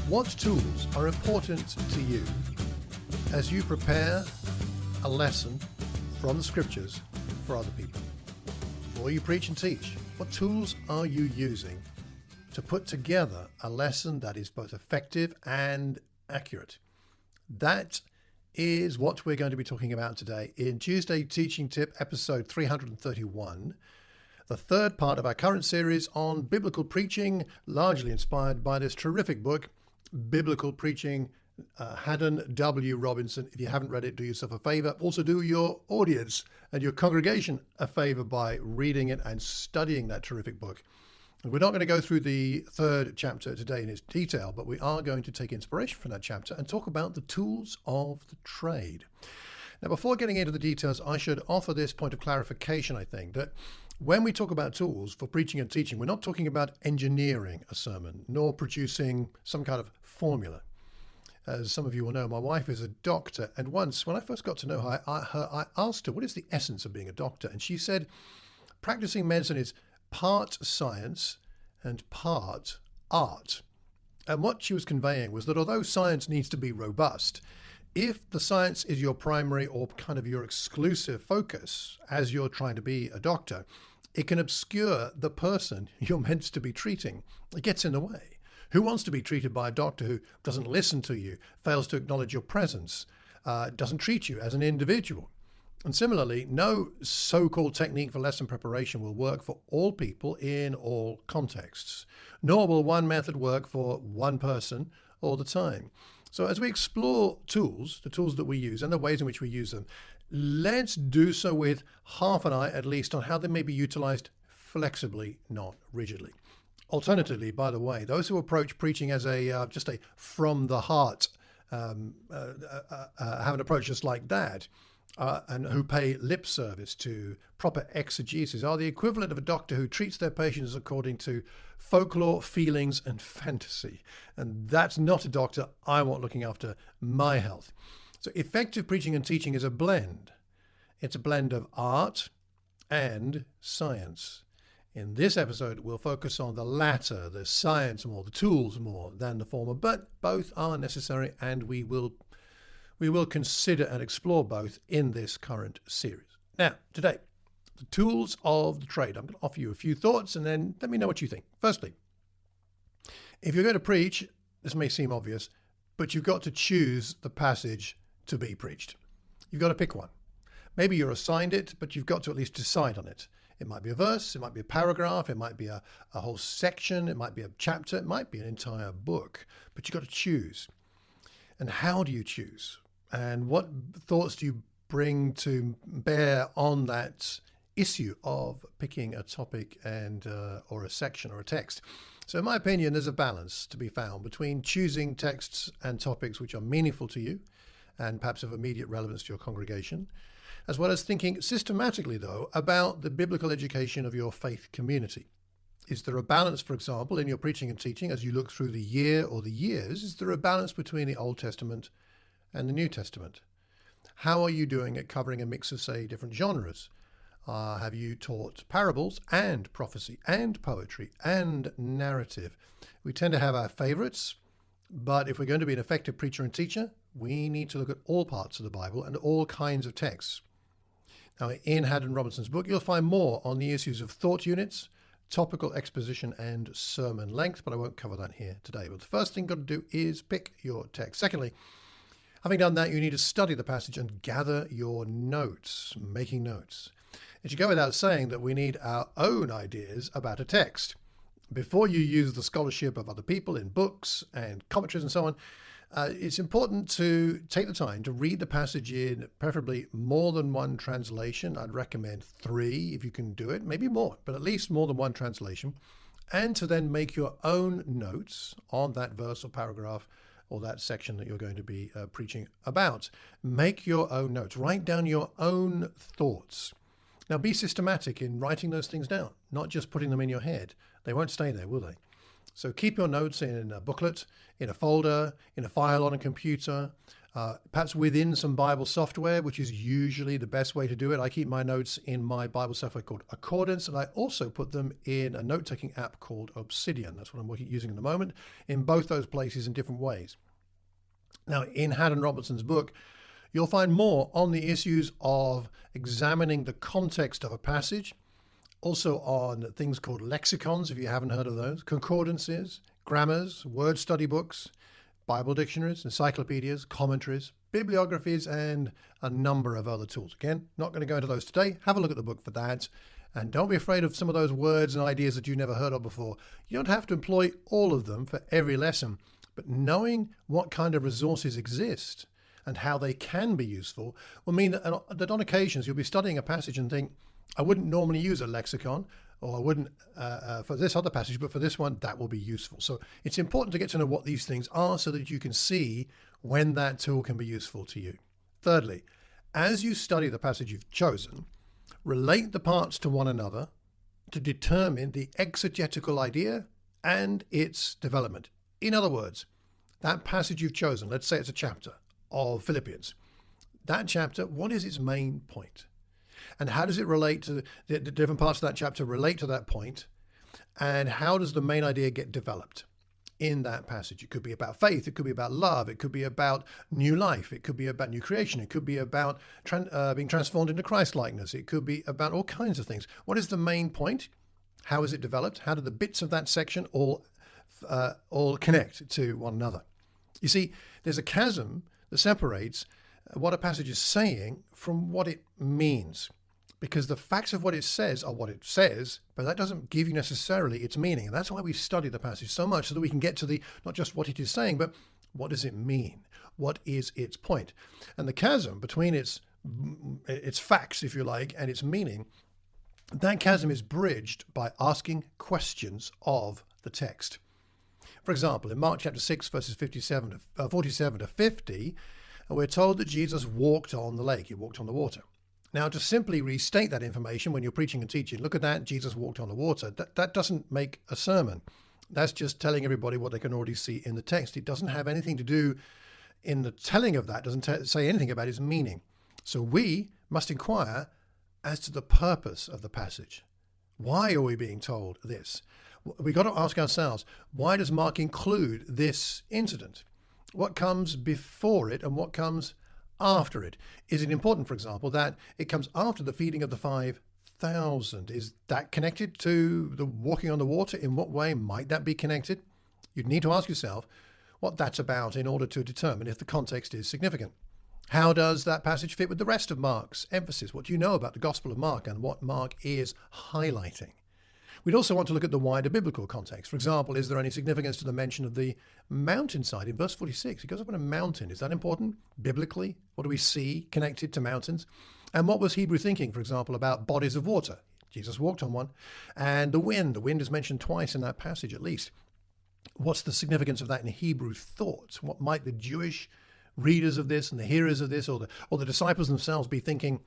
What tools are important to you as you prepare a lesson from the scriptures for other people? Before you preach and teach, what tools are you using to put together a lesson that is both effective and accurate? That is what we're going to be talking about today in Tuesday Teaching Tip, episode 331, the third part of our current series on biblical preaching, largely inspired by this terrific book, Biblical Preaching, Haddon W. Robinson. If you haven't read it, do yourself a favor. Also do your audience and your congregation a favor by reading it and studying that terrific book. And we're not going to go through the third chapter today in its detail, but we are going to take inspiration from that chapter and talk about the tools of the trade. Now, before getting into the details, I should offer this point of clarification, I think, that when we talk about tools for preaching and teaching, we're not talking about engineering a sermon, nor producing some kind of formula. As some of you will know, my wife is a doctor, and once, when I first got to know her, I asked her, what is the essence of being a doctor? And she said, practicing medicine is part science and part art. And what she was conveying was that although science needs to be robust, if the science is your primary or kind of your exclusive focus as you're trying to be a doctor, it can obscure the person you're meant to be treating. It gets in the way. Who wants to be treated by a doctor who doesn't listen to you, fails to acknowledge your presence, doesn't treat you as an individual? And similarly, no so-called technique for lesson preparation will work for all people in all contexts, nor will one method work for one person all the time. So as we explore tools, the tools that we use and the ways in which we use them, let's do so with half an eye at least on how they may be utilized flexibly, not rigidly. Alternatively, by the way, those who approach preaching as just a from the heart, have an approach just like that, and who pay lip service to proper exegesis are the equivalent of a doctor who treats their patients according to folklore, feelings, and fantasy. And that's not a doctor I want looking after my health. So effective preaching and teaching is a blend. It's a blend of art and science. In this episode, we'll focus on the latter, the science more, the tools more than the former, but both are necessary, and we will consider and explore both in this current series. Now, today, the tools of the trade. I'm going to offer you a few thoughts and then let me know what you think. Firstly, if you're going to preach, this may seem obvious, but you've got to choose the passage to be preached. You've got to pick one. Maybe you're assigned it, but you've got to at least decide on it. It might be a verse, it might be a paragraph, it might be a whole section, it might be a chapter, it might be an entire book, but you've got to choose. And how do you choose? And what thoughts do you bring to bear on that issue of picking a topic and or a section or a text? So in my opinion, there's a balance to be found between choosing texts and topics which are meaningful to you and perhaps of immediate relevance to your congregation, as well as thinking systematically, though, about the biblical education of your faith community. Is there a balance, for example, in your preaching and teaching as you look through the year or the years? Is there a balance between the Old Testament and the New Testament? How are you doing at covering a mix of, say, different genres? Have you taught parables and prophecy and poetry and narrative? We tend to have our favorites, but if we're going to be an effective preacher and teacher, we need to look at all parts of the Bible and all kinds of texts. Now, in Haddon Robinson's book, you'll find more on the issues of thought units, topical exposition, and sermon length, but I won't cover that here today. But the first thing you've got to do is pick your text. Secondly, having done that, you need to study the passage and gather your notes, making notes. It should go without saying that we need our own ideas about a text. Before you use the scholarship of other people in books and commentaries and so on, it's important to take the time to read the passage in preferably more than one translation. I'd recommend 3 if you can do it, maybe more, but at least more than one translation, and to then make your own notes on that verse or paragraph or that section that you're going to be preaching about. Make your own notes. Write down your own thoughts. Now, be systematic in writing those things down, not just putting them in your head. They won't stay there, will they? So keep your notes in a booklet, in a folder, in a file on a computer, perhaps within some Bible software, which is usually the best way to do it. I keep my notes in my Bible software called Accordance, and I also put them in a note-taking app called Obsidian. That's what I'm using at the moment, in both those places in different ways. Now, in Haddon Robertson's book, you'll find more on the issues of examining the context of a passage, also on things called lexicons, if you haven't heard of those, concordances, grammars, word study books, Bible dictionaries, encyclopedias, commentaries, bibliographies, and a number of other tools. Again, not going to go into those today. Have a look at the book for that. And don't be afraid of some of those words and ideas that you never heard of before. You don't have to employ all of them for every lesson, but knowing what kind of resources exist and how they can be useful will mean that on occasions you'll be studying a passage and think, I wouldn't normally use a lexicon, or I wouldn't for this other passage, but for this one, that will be useful. So it's important to get to know what these things are so that you can see when that tool can be useful to you. Thirdly, as you study the passage you've chosen, relate the parts to one another to determine the exegetical idea and its development. In other words, that passage you've chosen, let's say it's a chapter of Philippians, that chapter, what is its main point? And how does it relate to the different parts of that chapter relate to that point? And how does the main idea get developed in that passage? It could be about faith. It could be about love. It could be about new life. It could be about new creation. It could be about being transformed into Christ-likeness. It could be about all kinds of things. What is the main point? How is it developed? How do the bits of that section all connect to one another? You see, there's a chasm that separates what a passage is saying from what it means, because the facts of what it says are what it says, but that doesn't give you necessarily its meaning. And that's why we study the passage so much, so that we can get to the not just what it is saying, but what does it mean? What is its point? And the chasm between its facts, if you like, and its meaning, that chasm is bridged by asking questions of the text. For example, in Mark chapter 6, verses 47 to 50, we're told that Jesus walked on the lake. He walked on the water. Now, to simply restate that information when you're preaching and teaching, look at that, Jesus walked on the water, that doesn't make a sermon. That's just telling everybody what they can already see in the text. It doesn't have anything to do in the telling of that, doesn't say anything about its meaning. So we must inquire as to the purpose of the passage. Why are we being told this? We've got to ask ourselves, why does Mark include this incident? What comes before it and what comes after it? Is it important, for example, that it comes after the feeding of the 5,000? Is that connected to the walking on the water? In what way might that be connected? You'd need to ask yourself what that's about in order to determine if the context is significant. How does that passage fit with the rest of Mark's emphasis? What do you know about the Gospel of Mark and what Mark is highlighting? We'd also want to look at the wider biblical context. For example, is there any significance to the mention of the mountainside? In verse 46, he goes up on a mountain. Is that important biblically? What do we see connected to mountains? And what was Hebrew thinking, for example, about bodies of water? Jesus walked on one. And the wind. The wind is mentioned twice in that passage at least. What's the significance of that in Hebrew thought? What might the Jewish readers of this and the hearers of this or the disciples themselves be thinking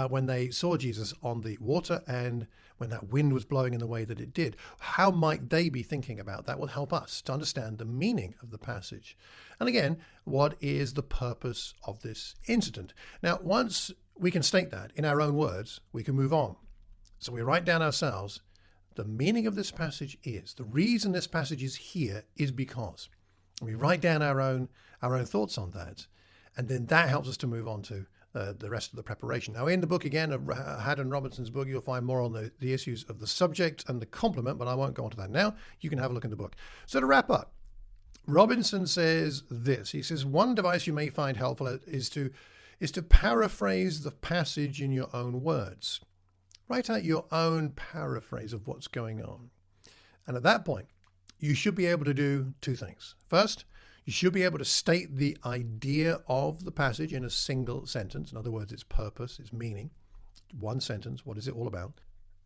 when they saw Jesus on the water and when that wind was blowing in the way that it did? How might they be thinking about that? Will help us to understand the meaning of the passage. And again, what is the purpose of this incident? Now, once we can state that in our own words, we can move on. So we write down ourselves, the meaning of this passage is, the reason this passage is here is because. And we write down our own thoughts on that. And then that helps us to move on to the rest of the preparation. Now, in the book again, of Haddon Robertson's book, you'll find more on the issues of the subject and the complement, but I won't go into that now. You can have a look in the book. So to wrap up, Robinson says this. He says, one device you may find helpful is to paraphrase the passage in your own words. Write out your own paraphrase of what's going on. And at that point, you should be able to do two things. First, you should be able to state the idea of the passage in a single sentence. In other words, its purpose, its meaning. One sentence, what is it all about?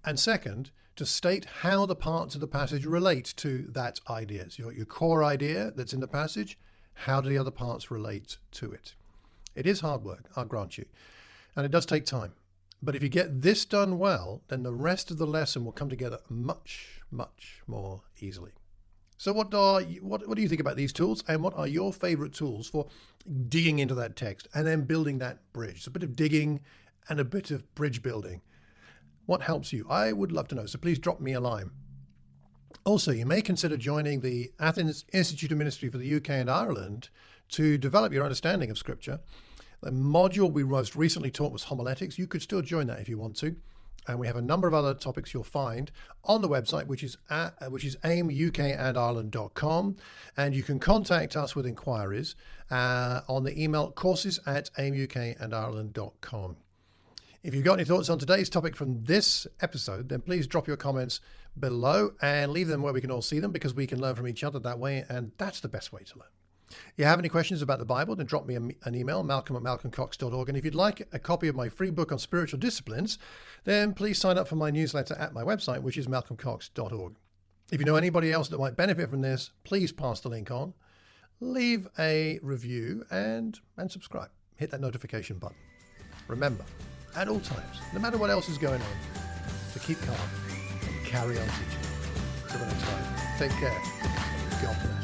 And second, to state how the parts of the passage relate to that idea. So your core idea that's in the passage, how do the other parts relate to it? It is hard work, I'll grant you. And it does take time. But if you get this done well, then the rest of the lesson will come together much, much more easily. So what do you think about these tools, and what are your favorite tools for digging into that text and then building that bridge? It's a bit of digging and a bit of bridge building. What helps you? I would love to know, so please drop me a line. Also, you may consider joining the Athens Institute of Ministry for the UK and Ireland to develop your understanding of Scripture. The module we most recently taught was homiletics. You could still join that if you want to. And we have a number of other topics you'll find on the website, which is aimukandIreland.com. And you can contact us with inquiries on the email courses@aimukandIreland.com. If you've got any thoughts on today's topic from this episode, then please drop your comments below and leave them where we can all see them, because we can learn from each other that way, and that's the best way to learn. If you have any questions about the Bible, then drop me an email, malcolm@malcolmcox.org. And if you'd like a copy of my free book on spiritual disciplines, then please sign up for my newsletter at my website, which is malcolmcox.org. If you know anybody else that might benefit from this, please pass the link on, leave a review, and subscribe. Hit that notification button. Remember, at all times, no matter what else is going on, to keep calm and carry on teaching. Till the next time, take care. God bless.